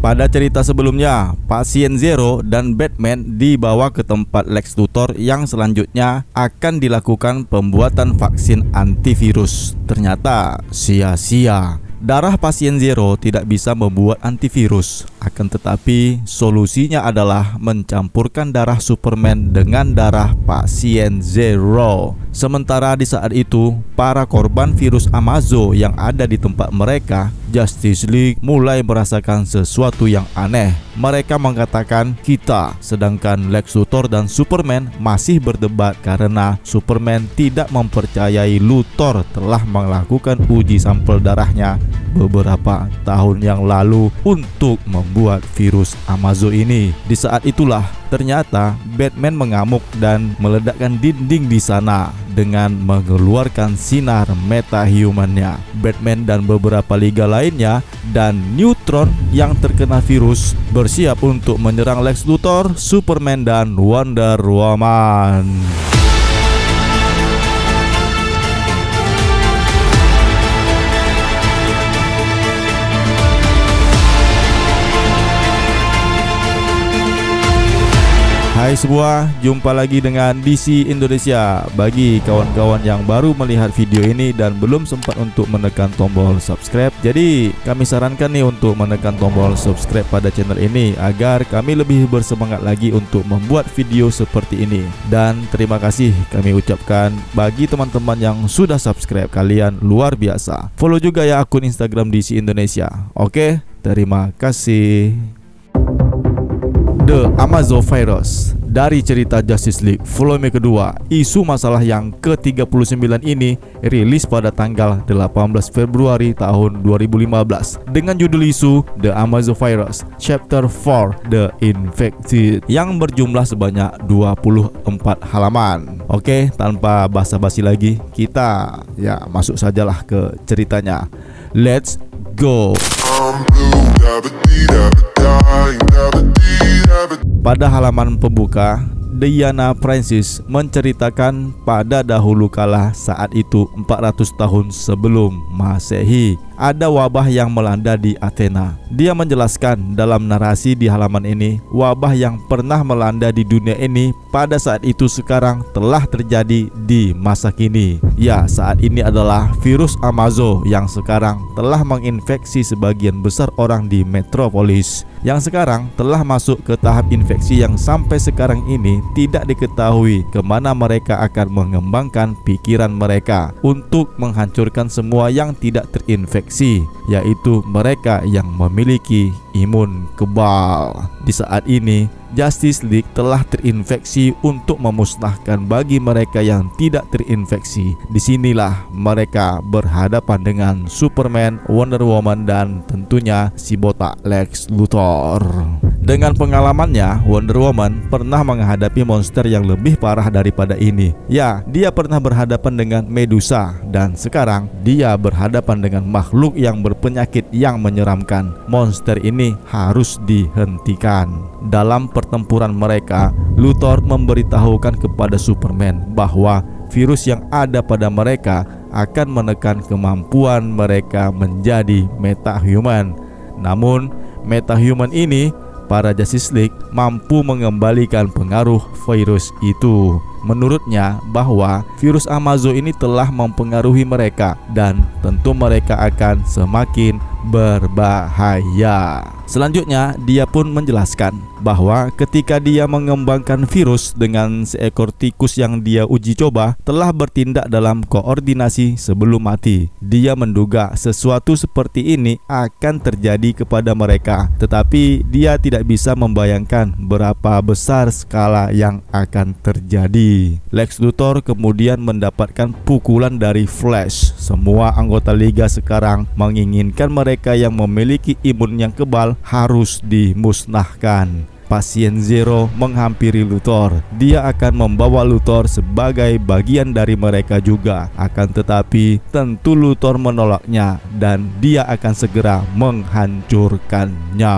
Pada cerita sebelumnya, pasien Zero dan Batman dibawa ke tempat Lex Luthor yang selanjutnya akan dilakukan pembuatan vaksin antivirus. Ternyata sia-sia. Darah pasien Zero tidak bisa membuat antivirus, akan tetapi solusinya adalah mencampurkan darah Superman dengan darah pasien Zero. Sementara di saat itu, para korban virus Amazo yang ada di tempat mereka, Justice League mulai merasakan sesuatu yang aneh. Mereka mengatakan kita, sedangkan Lex Luthor dan Superman masih berdebat karena Superman tidak mempercayai Luthor telah melakukan uji sampel darahnya beberapa tahun yang lalu untuk membuat virus Amazo ini. Di saat itulah ternyata Batman mengamuk dan meledakkan dinding di sana dengan mengeluarkan sinar metahumannya. Batman dan beberapa liga lainnya dan Neutron yang terkena virus bersiap untuk menyerang Lex Luthor, Superman dan Wonder Woman. Hai semua, jumpa lagi dengan DC Indonesia. Bagi kawan-kawan yang baru melihat video ini dan belum sempat untuk menekan tombol subscribe, jadi kami sarankan nih untuk menekan tombol subscribe pada channel ini agar kami lebih bersemangat lagi untuk membuat video seperti ini. Dan terima kasih kami ucapkan bagi teman-teman yang sudah subscribe, kalian luar biasa. Follow juga ya akun Instagram DC Indonesia. Oke, terima kasih. The Amazo Virus. Dari cerita Justice League volume kedua, isu masalah yang ke-39 ini rilis pada tanggal 18 Februari tahun 2015 dengan judul isu The Amazo Virus Chapter 4 The Infected yang berjumlah sebanyak 24 halaman. Oke, tanpa basa-basi lagi, kita masuk sajalah ke ceritanya. Let's go. Pada halaman pembuka, Diana Francis menceritakan pada dahulu kala, saat itu 400 tahun sebelum Masehi, ada wabah yang melanda di Athena. Dia menjelaskan dalam narasi di halaman ini, wabah yang pernah melanda di dunia ini pada saat itu sekarang telah terjadi di masa kini. Ya, saat ini adalah virus Amazo yang sekarang telah menginfeksi sebagian besar orang di metropolis, yang sekarang telah masuk ke tahap infeksi yang sampai sekarang ini tidak diketahui kemana mereka akan mengembangkan pikiran mereka untuk menghancurkan semua yang tidak terinfeksi, yaitu mereka yang memiliki imun kebal. Di saat ini, Justice League telah terinfeksi untuk memusnahkan bagi mereka yang tidak terinfeksi. Disinilah mereka berhadapan dengan Superman, Wonder Woman, dan tentunya si botak Lex Luthor. Dengan pengalamannya, Wonder Woman pernah menghadapi monster yang lebih parah daripada ini. Ya, dia pernah berhadapan dengan Medusa, dan sekarang dia berhadapan dengan makhluk yang berpenyakit yang menyeramkan. Monster ini harus dihentikan. Dalam pertempuran mereka, Luthor memberitahukan kepada Superman bahwa virus yang ada pada mereka akan menekan kemampuan mereka menjadi metahuman. Namun, metahuman ini, para Justice League mampu mengembalikan pengaruh virus itu. Menurutnya bahwa virus Amazo ini telah mempengaruhi mereka dan tentu mereka akan semakin berbahaya. Selanjutnya, dia pun menjelaskan bahwa ketika dia mengembangkan virus dengan seekor tikus yang dia uji coba, telah bertindak dalam koordinasi sebelum mati. Dia menduga sesuatu seperti ini akan terjadi kepada mereka, tetapi dia tidak bisa membayangkan berapa besar skala yang akan terjadi. Lex Luthor kemudian mendapatkan pukulan dari Flash. Semua anggota Liga sekarang menginginkan mereka yang memiliki imun yang kebal harus dimusnahkan. Pasien Zero menghampiri Luthor. Dia akan membawa Luthor sebagai bagian dari mereka juga. Akan tetapi tentu Luthor menolaknya dan dia akan segera menghancurkannya.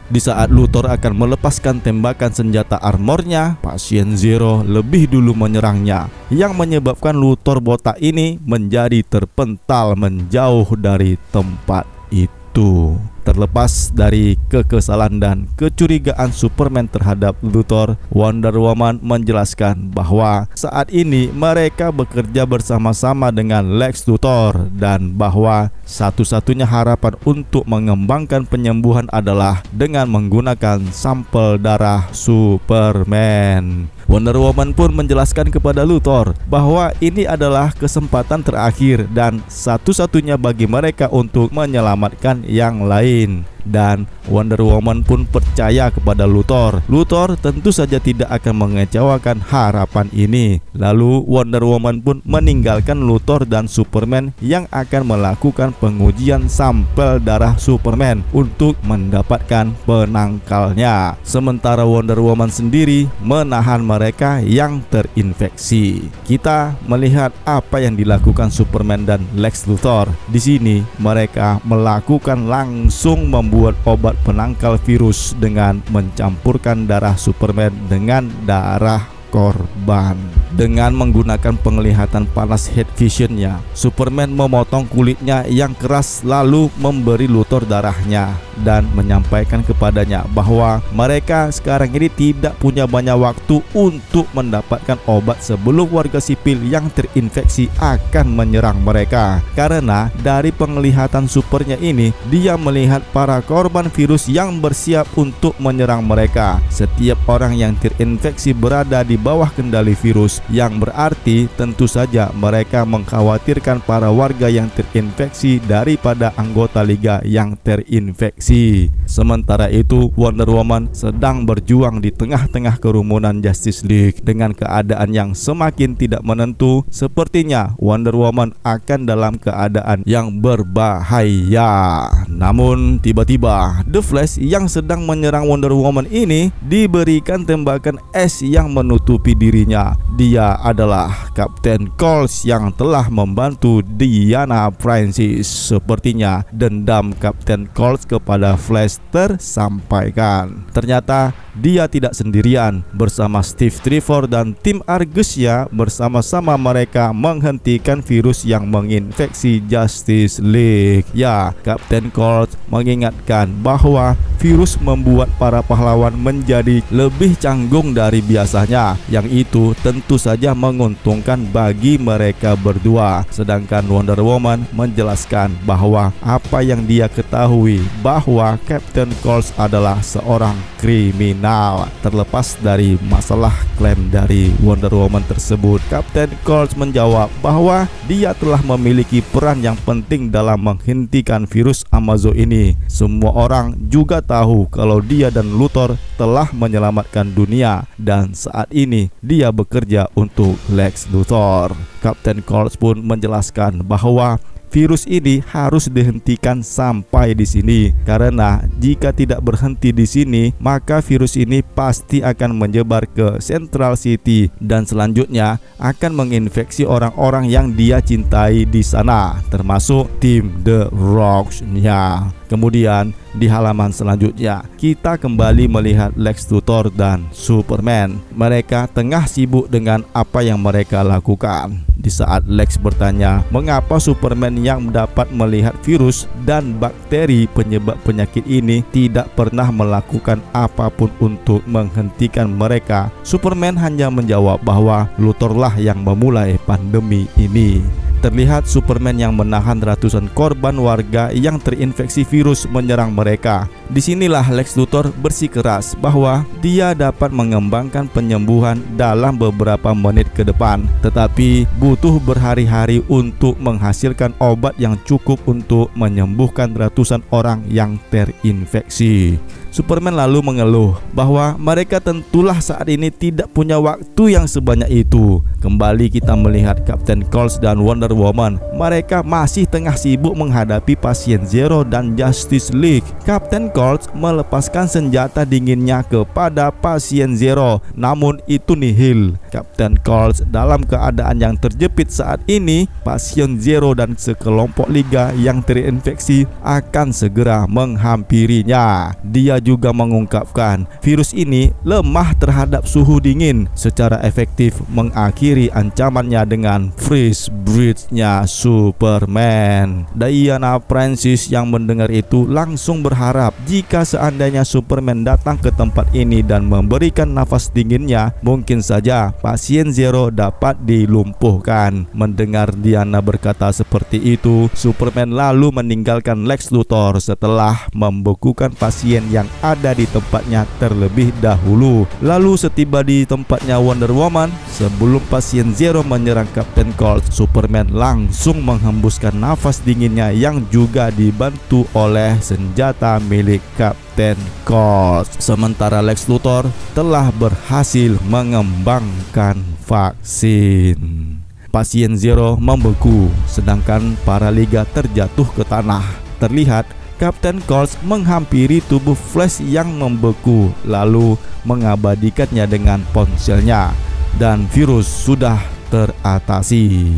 Di saat Luthor akan melepaskan tembakan senjata armornya, pasien Zero lebih dulu menyerangnya, yang menyebabkan Luthor botak ini menjadi terpental menjauh dari tempat itu. itu. Terlepas dari kekesalan dan kecurigaan Superman terhadap Luthor, Wonder Woman menjelaskan bahwa saat ini mereka bekerja bersama-sama dengan Lex Luthor dan bahwa satu-satunya harapan untuk mengembangkan penyembuhan adalah dengan menggunakan sampel darah Superman. Wonder Woman pun menjelaskan kepada Luthor bahwa ini adalah kesempatan terakhir dan satu-satunya bagi mereka untuk menyelamatkan yang lain. Dan Wonder Woman pun percaya kepada Luthor. Luthor tentu saja tidak akan mengecewakan harapan ini. Lalu Wonder Woman pun meninggalkan Luthor dan Superman yang akan melakukan pengujian sampel darah Superman untuk mendapatkan penangkalnya. Sementara Wonder Woman sendiri menahan mereka yang terinfeksi. Kita melihat apa yang dilakukan Superman dan Lex Luthor. Di sini mereka melakukan langsung membuat obat penangkal virus dengan mencampurkan darah Superman dengan darah korban. Dengan menggunakan penglihatan panas heat visionnya, Superman memotong kulitnya yang keras lalu memberi Luthor darahnya dan menyampaikan kepadanya bahwa mereka sekarang ini tidak punya banyak waktu untuk mendapatkan obat sebelum warga sipil yang terinfeksi akan menyerang mereka. Karena dari penglihatan supernya ini, dia melihat para korban virus yang bersiap untuk menyerang mereka. Setiap orang yang terinfeksi berada di bawah kendali virus, yang berarti tentu saja mereka mengkhawatirkan para warga yang terinfeksi daripada anggota liga yang terinfeksi. Sementara itu, Wonder Woman sedang berjuang di tengah-tengah kerumunan Justice League dengan keadaan yang semakin tidak menentu. Sepertinya Wonder Woman akan dalam keadaan yang berbahaya. Namun tiba-tiba The Flash yang sedang menyerang Wonder Woman ini diberikan tembakan es yang menutupi dirinya. Dia adalah Kapten Cold yang telah membantu Diana Francis. Sepertinya dendam Kapten Cold kepada Flash tersampaikan. Ternyata dia tidak sendirian. Bersama Steve Trevor dan tim Argus-nya, bersama-sama mereka menghentikan virus yang menginfeksi Justice League. Ya, Kapten Cold mengingatkan bahwa virus membuat para pahlawan menjadi lebih canggung dari biasanya, yang itu tentu saja menguntungkan bagi mereka berdua. Sedangkan Wonder Woman menjelaskan bahwa apa yang dia ketahui bahwa Kapten Cold adalah seorang kriminal. Terlepas dari masalah klaim dari Wonder Woman tersebut, Kapten Cold menjawab bahwa dia telah memiliki peran yang penting dalam menghentikan virus Amazon ini. Semua orang juga tahu kalau dia dan Luthor telah menyelamatkan dunia dan saat ini dia bekerja untuk Lex Luthor. Kapten Cold pun menjelaskan bahwa virus ini harus dihentikan sampai di sini, karena jika tidak berhenti di sini, maka virus ini pasti akan menyebar ke Central City dan selanjutnya akan menginfeksi orang-orang yang dia cintai di sana, termasuk tim The Rock-nya. Kemudian di halaman selanjutnya kita kembali melihat Lex Luthor dan Superman. Mereka tengah sibuk dengan apa yang mereka lakukan. Di saat Lex bertanya mengapa Superman yang dapat melihat virus dan bakteri penyebab penyakit ini tidak pernah melakukan apapun untuk menghentikan mereka, Superman hanya menjawab bahwa Luthor lah yang memulai pandemi ini. Terlihat Superman yang menahan ratusan korban warga yang terinfeksi virus menyerang mereka. Disinilah Lex Luthor bersikeras bahwa dia dapat mengembangkan penyembuhan dalam beberapa menit ke depan, tetapi butuh berhari-hari untuk menghasilkan obat yang cukup untuk menyembuhkan ratusan orang yang terinfeksi. Superman lalu mengeluh bahwa mereka tentulah saat ini tidak punya waktu yang sebanyak itu. Kembali kita melihat Kapten Cold dan Wonder Woman. Mereka masih tengah sibuk menghadapi pasien Zero dan Justice League. Kapten Colt melepaskan senjata dinginnya kepada pasien Zero, namun itu nihil. Kapten Colt dalam keadaan yang terjepit saat ini. Pasien Zero dan sekelompok liga yang terinfeksi akan segera menghampirinya. Dia juga mengungkapkan virus ini lemah terhadap suhu dingin, secara efektif mengakhiri ancamannya dengan freeze breath-nya Superman. Diana Francis yang mendengar itu langsung berharap jika seandainya Superman datang ke tempat ini dan memberikan nafas dinginnya, mungkin saja pasien Zero dapat dilumpuhkan. Mendengar Diana berkata seperti itu, Superman lalu meninggalkan Lex Luthor setelah membekukan pasien yang ada di tempatnya terlebih dahulu. Lalu setiba di tempatnya Wonder Woman, sebelum pasien Zero menyerang Kapten Colt, Superman langsung menghembuskan nafas dinginnya yang juga dibantu oleh senjata milik Kapten Colt. Sementara Lex Luthor telah berhasil mengembangkan vaksin. Pasien Zero membeku, sedangkan para liga terjatuh ke tanah. Terlihat Kapten Colt menghampiri tubuh Flash yang membeku, lalu mengabadikannya dengan ponselnya, dan virus sudah teratasi.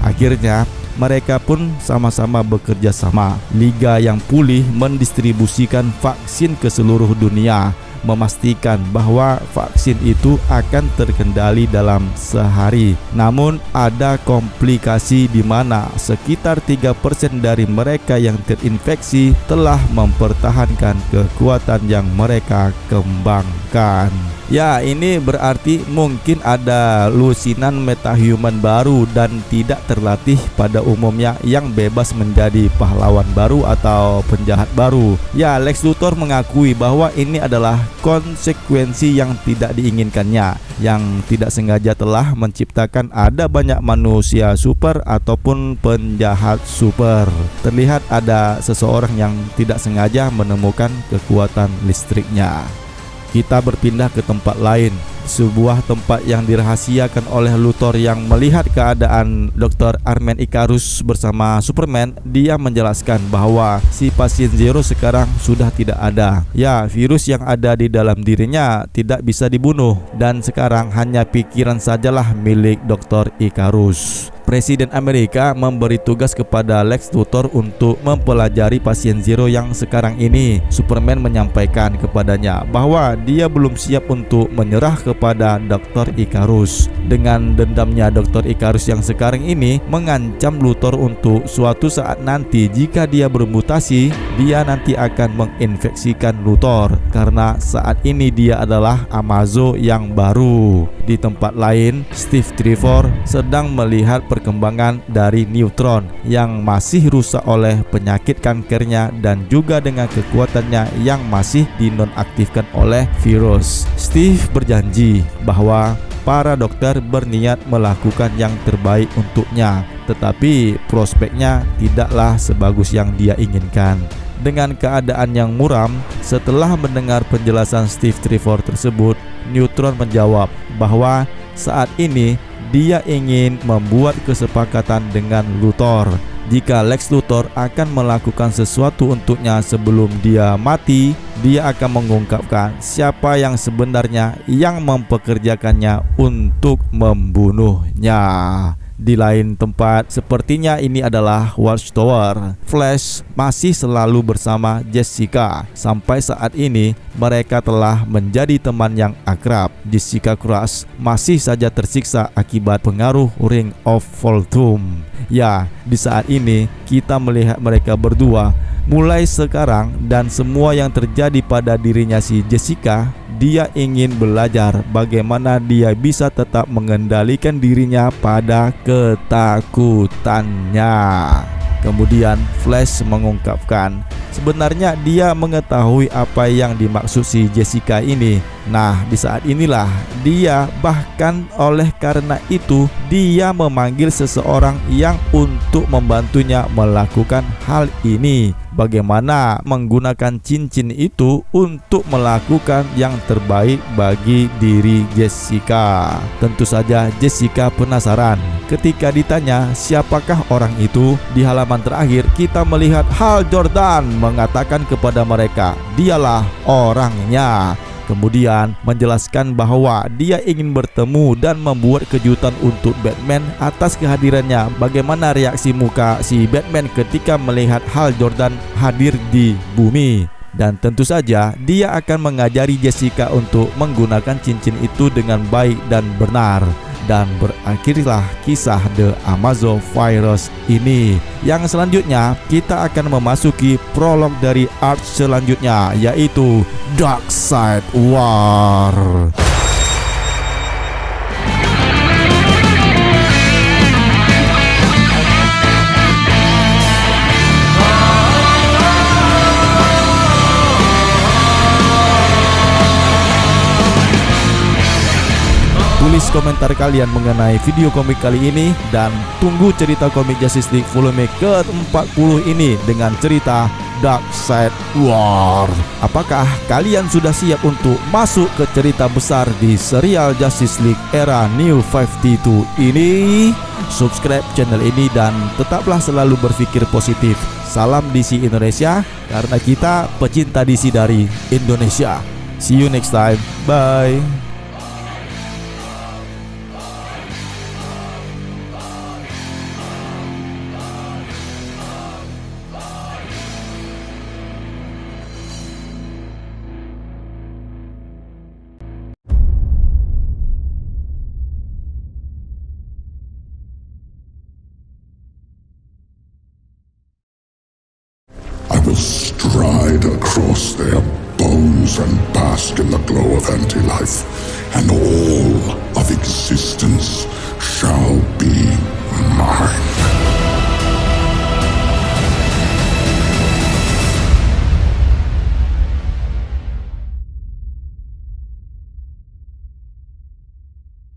Akhirnya mereka pun sama-sama bekerja sama. Liga yang pulih mendistribusikan vaksin ke seluruh dunia, memastikan bahwa vaksin itu akan terkendali dalam sehari. Namun ada komplikasi di mana sekitar 3% dari mereka yang terinfeksi telah mempertahankan kekuatan yang mereka kembangkan. Ya, ini berarti mungkin ada lusinan metahuman baru dan tidak terlatih pada umumnya yang bebas menjadi pahlawan baru atau penjahat baru. Ya, Lex Luthor mengakui bahwa ini adalah konsekuensi yang tidak diinginkannya, yang tidak sengaja telah menciptakan ada banyak manusia super ataupun penjahat super. Terlihat ada seseorang yang tidak sengaja menemukan kekuatan listriknya. Kita berpindah ke tempat lain, sebuah tempat yang dirahasiakan oleh Luthor yang melihat keadaan Dr. Armen Icarus bersama Superman. Dia menjelaskan bahwa si pasien Zero sekarang sudah tidak ada. Ya, virus yang ada di dalam dirinya tidak bisa dibunuh, dan sekarang hanya pikiran sajalah milik Dr. Icarus. Presiden Amerika memberi tugas kepada Lex Luthor untuk mempelajari pasien Zero yang sekarang ini. Superman menyampaikan kepadanya bahwa dia belum siap untuk menyerah kepada Dr. Icarus. Dengan dendamnya, Dr. Icarus yang sekarang ini mengancam Luthor untuk suatu saat nanti jika dia bermutasi, dia nanti akan menginfeksikan Luthor, karena saat ini dia adalah Amazo yang baru. Di tempat lain, Steve Trevor sedang melihat perkembangan dari Neutron yang masih rusak oleh penyakit kankernya dan juga dengan kekuatannya yang masih dinonaktifkan oleh virus. Steve berjanji bahwa para dokter berniat melakukan yang terbaik untuknya, tetapi prospeknya tidaklah sebagus yang dia inginkan. Dengan keadaan yang muram, setelah mendengar penjelasan Steve Trevor tersebut, Neutron menjawab bahwa saat ini dia ingin membuat kesepakatan dengan Luthor. Jika Lex Luthor akan melakukan sesuatu untuknya sebelum dia mati, dia akan mengungkapkan siapa yang sebenarnya yang mempekerjakannya untuk membunuhnya. Di lain tempat, sepertinya ini adalah Watchtower. Flash masih selalu bersama Jessica. Sampai saat ini mereka telah menjadi teman yang akrab. Jessica Crusher masih saja tersiksa akibat pengaruh Ring of Volthoom. Ya, di saat ini kita melihat mereka berdua mulai sekarang, dan semua yang terjadi pada dirinya si Jessica, dia ingin belajar bagaimana dia bisa tetap mengendalikan dirinya pada ketakutannya. Kemudian Flash mengungkapkan sebenarnya dia mengetahui apa yang dimaksud si Jessica ini. Nah, di saat inilah dia, bahkan oleh karena itu, dia memanggil seseorang yang untuk membantunya melakukan hal ini. bagaimana menggunakan cincin itu untuk melakukan yang terbaik bagi diri Jessica. Tentu saja Jessica penasaran. Ketika ditanya siapakah orang itu, di halaman terakhir kita melihat Hal Jordan mengatakan kepada mereka, dialah orangnya. Kemudian menjelaskan bahwa dia ingin bertemu dan membuat kejutan untuk Batman atas kehadirannya. Bagaimana reaksi muka si Batman ketika melihat Hal Jordan hadir di bumi. Dan tentu saja dia akan mengajari Jessica untuk menggunakan cincin itu dengan baik dan benar. Dan berakhirlah kisah The Amazon Virus ini. Yang selanjutnya kita akan memasuki prolog dari art selanjutnya, yaitu Darkseid War. Tulis komentar kalian mengenai video komik kali ini dan tunggu cerita komik Justice League volume ke-40 ini dengan cerita Darkseid War. Apakah kalian sudah siap untuk masuk ke cerita besar di serial Justice League era New 52 ini? Subscribe channel ini dan tetaplah selalu berpikir positif. Salam DC Indonesia, karena kita pecinta DC dari Indonesia. See you next time. Bye. I will stride across their bones and bask in the glow of anti-life, and all of existence shall be mine.